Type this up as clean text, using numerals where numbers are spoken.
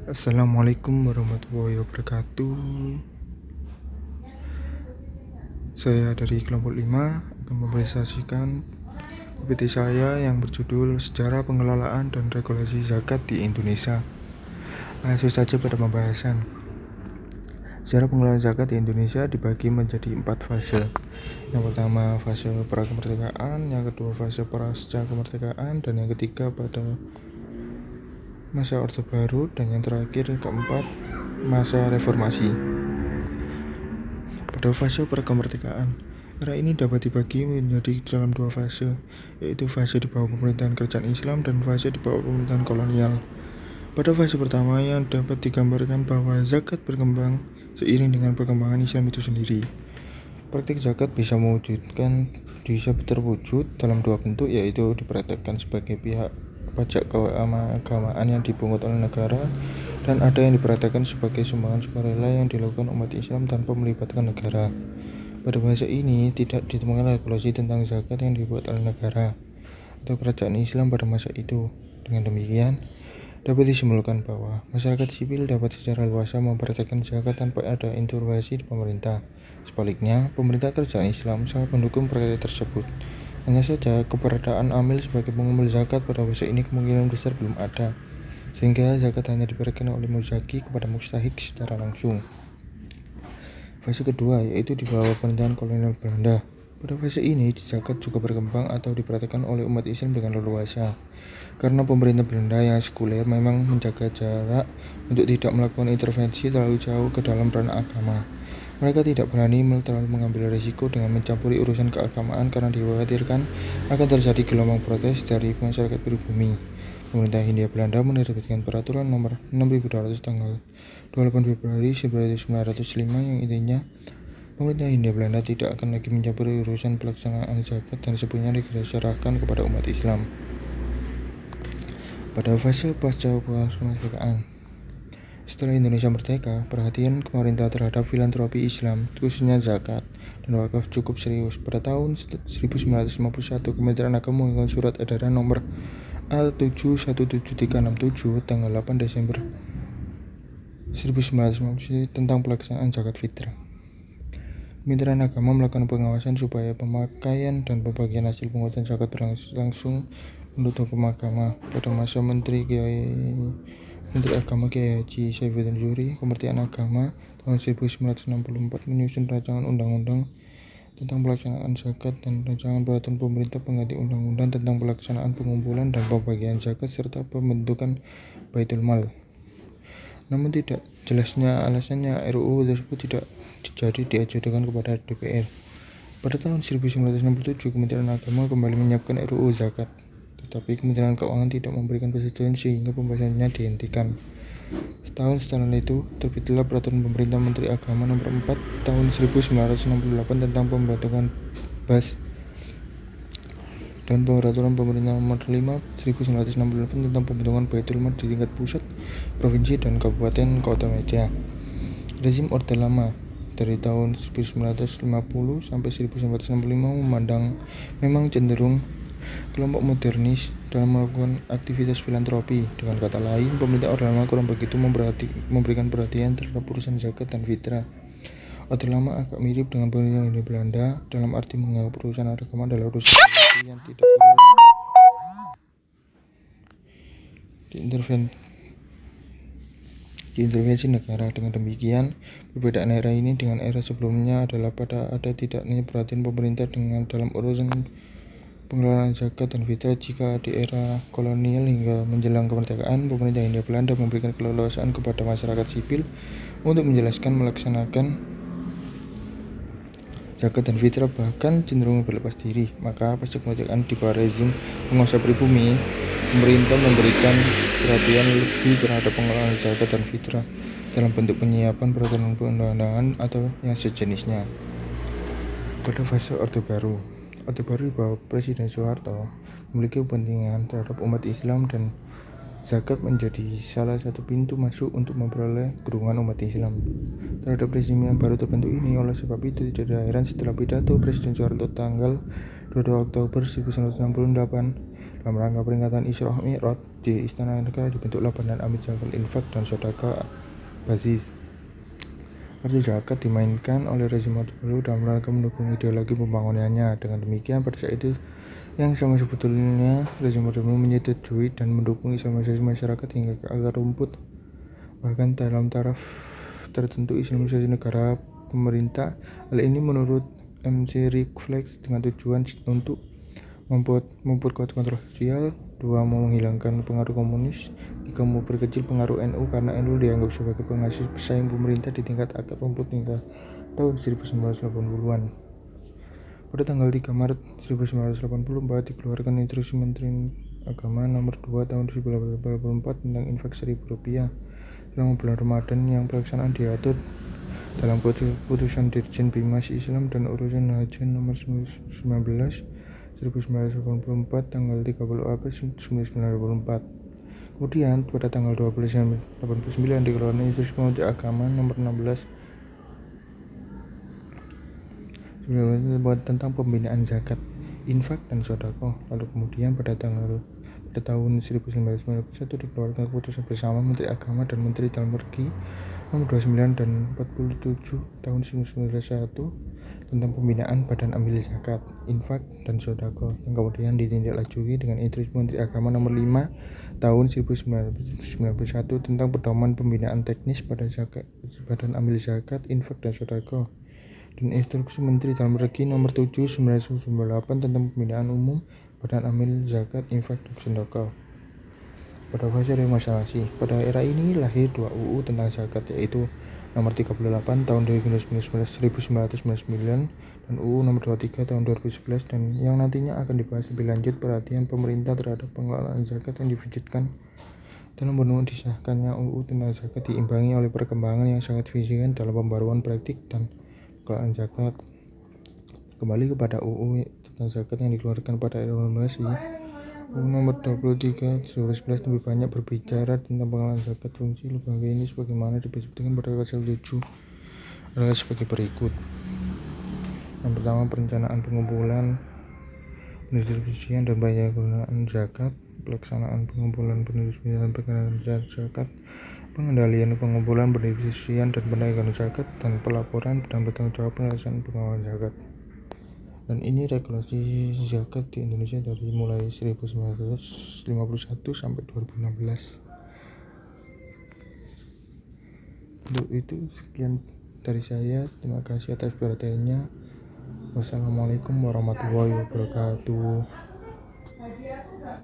Assalamualaikum warahmatullahi wabarakatuh. Saya dari kelompok 5 akan mempresentasikan PPT saya yang berjudul Sejarah Pengelolaan dan Regulasi Zakat di Indonesia. Langsung saja pada pembahasan. Sejarah pengelolaan zakat di Indonesia dibagi menjadi 4 fase. Yang pertama fase pra-kemerdekaan, yang kedua fase pasca kemerdekaan, dan yang ketiga pada masa Orde Baru, dan yang terakhir keempat masa reformasi. Pada fase prakemerdekaan, era ini dapat dibagi menjadi dalam 2 fase, yaitu fase di bawah pemerintahan kerajaan Islam dan fase di bawah pemerintahan kolonial. Pada fase pertama yang dapat digambarkan bahwa zakat berkembang seiring dengan perkembangan Islam itu sendiri. Praktik zakat bisa terwujud dalam 2 bentuk, yaitu dipraktekkan sebagai pihak pajak keagamaan yang dipungut oleh negara, dan ada yang dipraktekkan sebagai sumbangan sukarela yang dilakukan umat Islam tanpa melibatkan negara. Pada fase ini tidak ditemukan regulasi tentang zakat yang dibuat oleh negara atau kerajaan Islam pada masa itu. Dengan demikian, dapat disimpulkan bahwa masyarakat sipil dapat secara luas mempraktekkan zakat tanpa ada intervensi di pemerintah. Sebaliknya, pemerintah kerajaan Islam sangat mendukung praktek tersebut. Hanya saja, keberadaan amil sebagai pengumpul zakat pada fase ini kemungkinan besar belum ada, sehingga zakat hanya diberikan oleh muzaki kepada mustahik secara langsung. Fase kedua yaitu di bawah pemerintahan kolonial Belanda. Pada fase ini, zakat juga berkembang atau dipraktikkan oleh umat Islam dengan leluasa. Karena pemerintah Belanda yang sekuler memang menjaga jarak untuk tidak melakukan intervensi terlalu jauh ke dalam ranah agama. Mereka tidak berani terlalu mengambil risiko dengan mencampuri urusan keagamaan karena dikhawatirkan akan terjadi gelombang protes dari masyarakat pribumi. Pemerintah Hindia Belanda menerbitkan peraturan nomor 6200 tanggal 28 Februari 1905 yang intinya pemerintah Hindia Belanda tidak akan lagi mencampuri urusan pelaksanaan zakat dan sepenuhnya diserahkan kepada umat Islam. Pada fase pasca kemerdekaan, setelah Indonesia merdeka, perhatian pemerintah terhadap filantropi Islam, khususnya zakat dan wakaf cukup serius. Pada tahun 1951, Kementerian Agama mengeluarkan surat edaran nomor A717367 tanggal 8 Desember 1951 tentang pelaksanaan zakat fitrah. Kementerian Agama melakukan pengawasan supaya pemakaian dan pembagian hasil pungutan zakat berlangsung menurut hukum agama. Pada masa Menteri Agama Kiai Haji Saifuddin Zuhri, Kementerian Agama tahun 1964 menyusun rancangan undang-undang tentang pelaksanaan zakat dan rancangan peraturan pemerintah pengganti undang-undang tentang pelaksanaan pengumpulan dan pembagian zakat serta pembentukan Baitul Mal. Namun tidak jelasnya alasannya RUU tersebut tidak jadi diajukan kepada DPR. Pada tahun 1967 Kementerian Agama kembali menyiapkan RUU zakat, tetapi Kementerian Keuangan tidak memberikan persetujuan sehingga pembahasannya dihentikan. Setahun setelah itu, terbitlah Peraturan Pemerintah Menteri Agama Nomor 4 Tahun 1968 tentang pembentukan BAS dan Peraturan Pemerintah Nomor 5 1968 tentang pembentukan Baitul Mal di tingkat pusat, provinsi, dan kabupaten kota media. Rezim Orde Lama dari tahun 1950 sampai 1965 memang cenderung kelompok modernis dalam melakukan aktivitas filantropi. Dengan kata lain, pemerintah Orde Lama kurang begitu memberikan perhatian terhadap urusan zakat dan fitrah. Orde Lama agak mirip dengan pemerintah Hindia Belanda dalam arti menganggap urusan agama adalah urusan yang tidak perlu diintervensi negara. Dengan demikian, perbedaan era ini dengan era sebelumnya adalah pada ada tidaknya perhatian pemerintah dalam urusan pengelolaan zakat dan fitrah. Jika di era kolonial hingga menjelang kemerdekaan, pemerintah Hindia Belanda memberikan keleluasaan kepada masyarakat sipil untuk melaksanakan zakat dan fitrah, bahkan cenderung berlepas diri. Maka pasca kemerdekaan di bawah rezim penguasa pribumi, pemerintah memberikan perhatian lebih terhadap pengelolaan zakat dan fitrah dalam bentuk penyiapan peraturan perundang-undangan atau yang sejenisnya. Pada fase Orde Baru di bawah Presiden Soeharto memiliki kepentingan terhadap umat Islam dan Zakat menjadi salah satu pintu masuk untuk memperoleh dukungan umat Islam terhadap rezim yang baru terbentuk ini. Oleh sebab itu, tidak ada heran setelah pidato Presiden Soeharto tanggal 22 Oktober 1968 dalam rangka peringatan Isra Mi'raj di Istana Negara dibentuklah Badan Amil Zakat, Infak, dan Sodaqah Basis. Kartu zakat dimainkan oleh rezim Orde Baru dalam rangka mendukung ideologi pembangunannya. Dengan demikian, pada saat itu yang sama sebetulnya rezim Orde Baru menyetujui dan mendukung islamisasi masyarakat hingga ke akar rumput. Bahkan dalam taraf tertentu islamisasi negara pemerintah. Hal ini menurut MC Rick Flex dengan tujuan untuk memperkuat kontrol sosial, 2. menghilangkan pengaruh komunis, 3. memperkecil pengaruh NU karena NU dianggap sebagai penghasil pesaing pemerintah di tingkat akar rumput hingga tahun 1980-an. Pada tanggal 3 Maret 1984 dikeluarkan Instruksi Menteri Agama Nomor 2 Tahun 1984 tentang infak Rp1.000 selama bulan Ramadan, yang pelaksanaan diatur dalam Putusan Dirjen Bimas Islam dan Urusan Haji Nomor 1984 tanggal 30 April 1984. Kemudian pada tanggal 29 dikeluarkan Instruksi Menteri Agama Nomor 16 tentang pembinaan zakat, infak, dan sodaqah. Lalu kemudian pada tahun 1991 dikeluarkan keputusan bersama Menteri Agama dan Menteri Dalam Negeri Nomor 29 dan 47 tahun 1991 tentang pembinaan Badan Amil Zakat, Infak, dan Sodaqah, yang kemudian ditindaklanjuti dengan Instruksi Menteri Agama Nomor 5 tahun 1991 tentang pedoman pembinaan teknis pada Badan Amil Zakat, Infak, dan Sodaqah, dan Instruksi Menteri Dalam Negeri Nomor 7 1998 tentang pembinaan umum Badan Amil Zakat, Infak, dan Sodaqah. Pada fase reformasi, pada era ini lahir 2 UU tentang zakat, yaitu Nomor 38 tahun 1999 dan UU Nomor 23 tahun 2011, dan yang nantinya akan dibahas lebih lanjut perhatian pemerintah terhadap pengelolaan zakat yang diwujudkan dalam bentuk disahkannya UU tentang zakat diimbangi oleh perkembangan yang sangat signifikan dalam pembaruan praktik dan pengelolaan zakat. Kembali kepada UU tentang zakat yang dikeluarkan pada era reformasi, UU Nomor 23 2011 lebih banyak berbicara tentang pengelolaan zakat. Fungsi lembaga ini sebagaimana disebutkan pada pasal 7 adalah sebagai berikut. Yang pertama, perencanaan, pengumpulan, pendistribusian, dan penyalahgunaan zakat, pelaksanaan pengumpulan, pendistribusian, penggandaan zakat, pengendalian pengumpulan, pendistribusian, dan pendayakan zakat, dan pelaporan dan bertanggung jawab pelaksanaan pengelolaan zakat. Dan ini regulasi zakat di Indonesia dari mulai 1951 sampai 2016. Untuk itu sekian dari saya. Terima kasih atas perhatiannya. Wassalamualaikum warahmatullahi wabarakatuh.